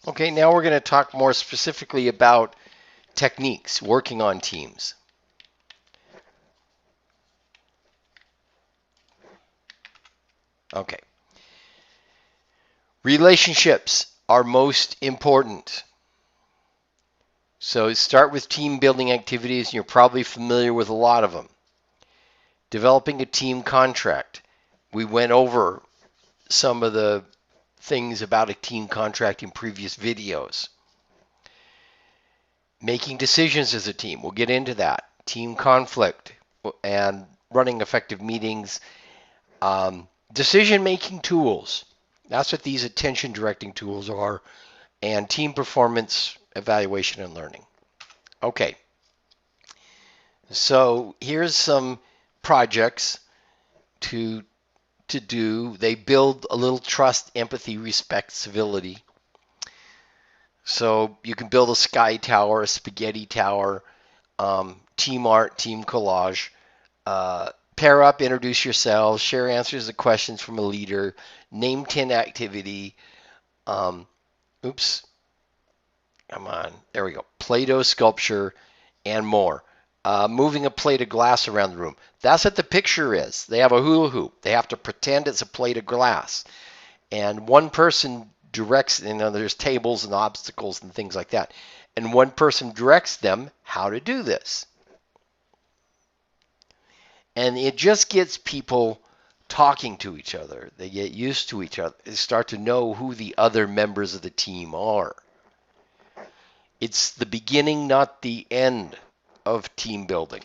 Okay, now we're going to talk more specifically about techniques working on teams. Okay. Relationships are most important. So start with team building activities, and you're probably familiar with a lot of them. Developing a team contract. We went over some of the things about a team contract in previous videos. Making decisions as a team. We'll get into that. Team conflict and running effective meetings. Decision-making tools. That's what these attention directing tools are. And team performance evaluation and learning. Okay. So here's some projects to do. They build a little trust, empathy, respect, civility. So you can build a sky tower, a spaghetti tower, team art, team collage. Pair up, introduce yourselves, share answers to questions from a leader, name 10 activity. Um, oops, come on, there we go. Play-Doh sculpture and more. Moving a plate of glass around the room. That's what the picture is. They have a hula hoop. They have to pretend it's a plate of glass. And one person directs, there's tables and obstacles and things like that. And one person directs them how to do this. And it just gets people talking to each other. They get used to each other. They start to know who the other members of the team are. It's the beginning, not the end of team building.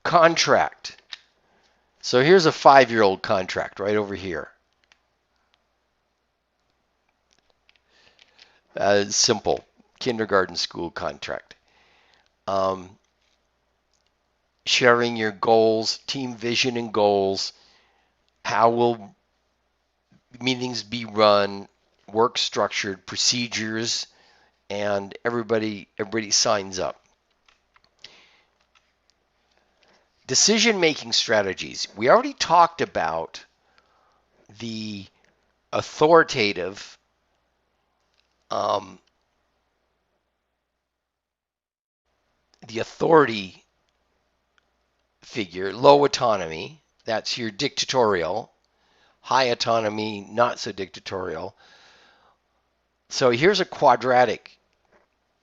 Contract. So here's a 5-year-old contract right over here. Simple kindergarten school contract. Sharing your goals, team vision and goals. How will meetings be run? Work structured, procedures, and everybody signs up. Decision-making strategies. We already talked about the authoritative the authority figure, low autonomy, that's your dictatorial, high autonomy, not so dictatorial. So here's a quadratic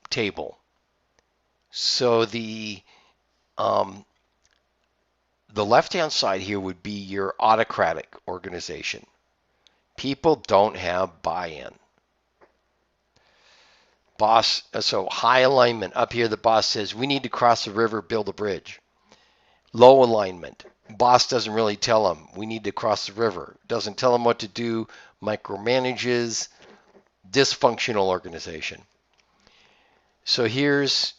table. So the left-hand side here would be your autocratic organization. People don't have buy-in. Boss, so high alignment. Up here the boss says, we need to cross the river, build a bridge. Low alignment. Boss doesn't really tell them, we need to cross the river. Doesn't tell them what to do, micromanages, dysfunctional organization. So here's,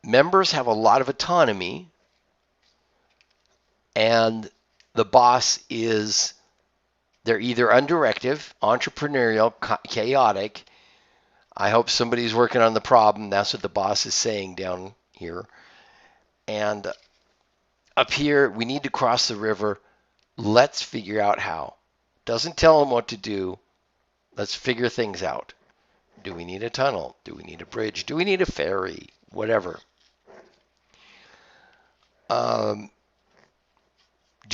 members have a lot of autonomy, and the boss is, they're either undirective, entrepreneurial, chaotic. I hope somebody's working on the problem. That's what the boss is saying down here. And up here, we need to cross the river. Let's figure out how. Doesn't tell them what to do. Let's figure things out. Do we need a tunnel? Do we need a bridge? Do we need a ferry? Whatever. Do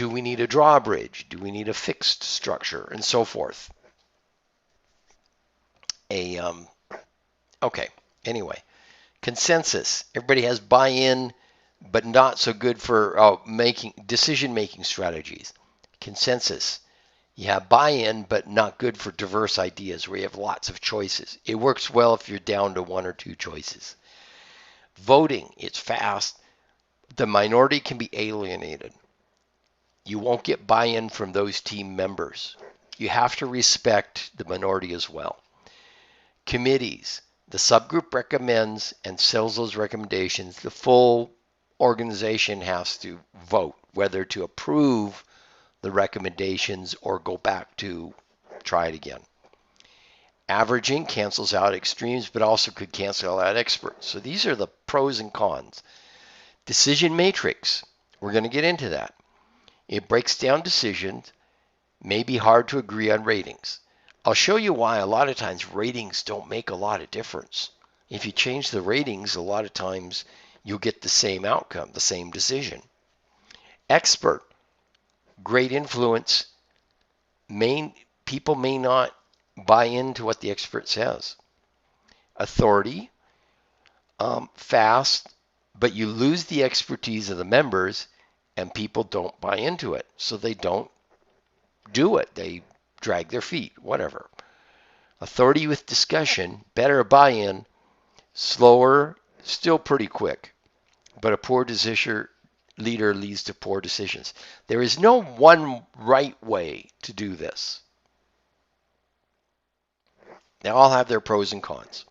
we need a drawbridge? Do we need a fixed structure? And so forth. Okay, anyway. Consensus. Everybody has buy-in, but not so good for decision-making strategies. Consensus. You have buy-in, but not good for diverse ideas where you have lots of choices. It works well if you're down to 1 or 2 choices. Voting. It's fast. The minority can be alienated. You won't get buy-in from those team members. You have to respect the minority as well. Committees. The subgroup recommends and sells those recommendations. The full organization has to vote whether to approve the recommendations or go back to try it again. Averaging cancels out extremes, but also could cancel out experts. So these are the pros and cons. Decision matrix. We're going to get into that. It breaks down decisions. May be hard to agree on ratings. I'll show you why a lot of times ratings don't make a lot of difference. If you change the ratings, a lot of times you'll get the same outcome, the same decision. Expert, great influence. People may not buy into what the expert says. Authority, fast, but you lose the expertise of the members and people don't buy into it. So they don't do it. They drag their feet, whatever. Authority with discussion, better buy-in, slower, still pretty quick. But a poor decision leader leads to poor decisions. There is no one right way to do this. They all have their pros and cons.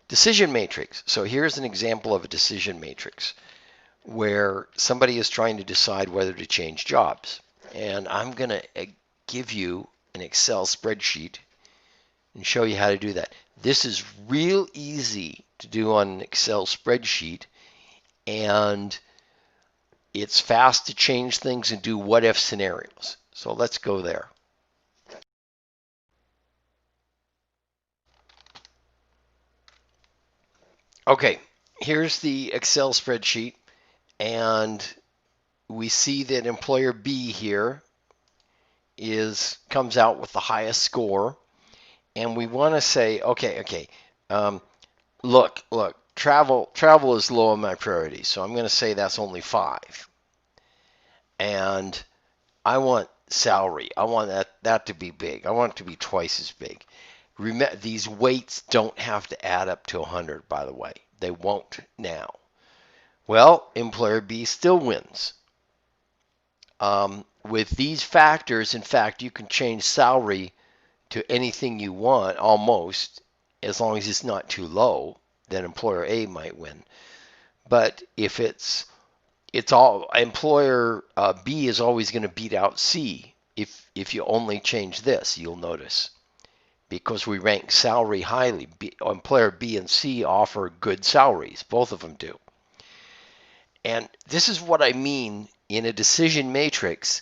Decision matrix. So here's an example of a decision matrix where somebody is trying to decide whether to change jobs. And I'm going to give you an Excel spreadsheet and show you how to do that. This is real easy to do on an Excel spreadsheet, and it's fast to change things and do what-if scenarios. So let's go there. Okay, here's the Excel spreadsheet, and we see that employer B here comes out with the highest score, and we want to say, okay, look, travel is low on my priority, so I'm going to say that's only 5. And I want salary. I want that to be big. I want it to be twice as big. Remember, these weights don't have to add up to 100, by the way. They won't now. Well, employer B still wins. With these factors, in fact, you can change salary to anything you want, almost, as long as it's not too low. Then employer A might win. But if it's all employer B is always going to beat out C if you only change this, you'll notice, because we rank salary highly. Employer B and C offer good salaries, both of them do. And this is what I mean in a decision matrix,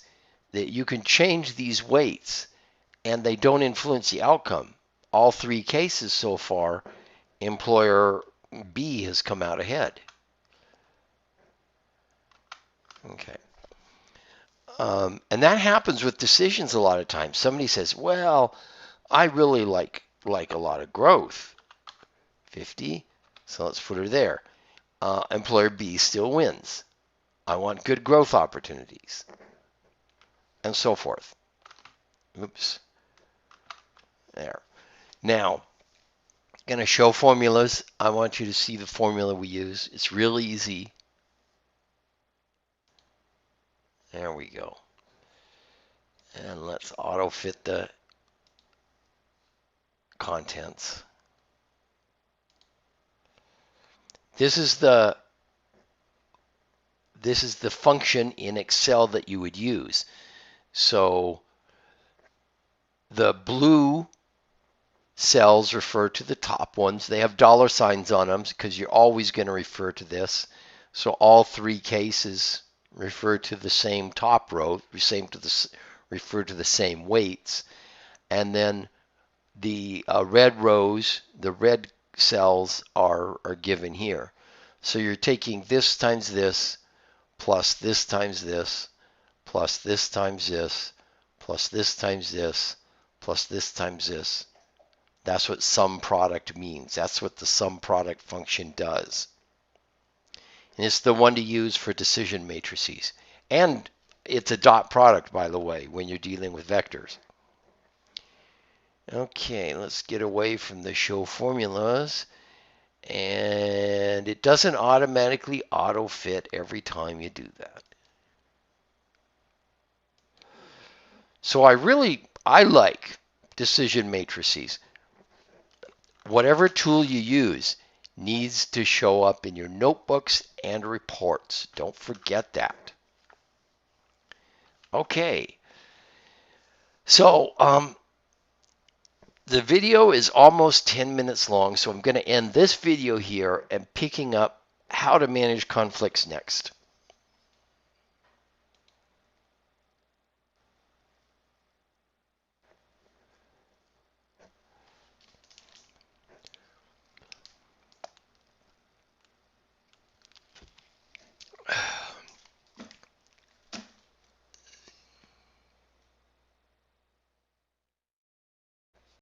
that you can change these weights and they don't influence the outcome. All 3 cases so far, employer B has come out ahead. Okay. And that happens with decisions a lot of times. Somebody says, well, I really like a lot of growth. 50, so let's put her there. Employer B still wins. I want good growth opportunities, and so forth. Oops. There. Now, going to show formulas. I want you to see the formula we use. It's really easy. There we go. And let's auto fit the contents. This is the function in Excel that you would use. So the blue cells refer to the top ones. They have dollar signs on them because you're always going to refer to this. So all 3 cases refer to the same top row, refer to the same weights. And then the red rows, the red cells are given here. So you're taking this times this, plus this times this, plus this times this, plus this times this, plus this times this. That's what sum product means. That's what the sum product function does. And it's the one to use for decision matrices. And it's a dot product, by the way, when you're dealing with vectors. Okay, let's get away from the show formulas. And it doesn't automatically auto-fit every time you do that. So I like decision matrices. Whatever tool you use needs to show up in your notebooks and reports. Don't forget that. Okay. So, the video is almost 10 minutes long, so I'm going to end this video here and picking up how to manage conflicts next.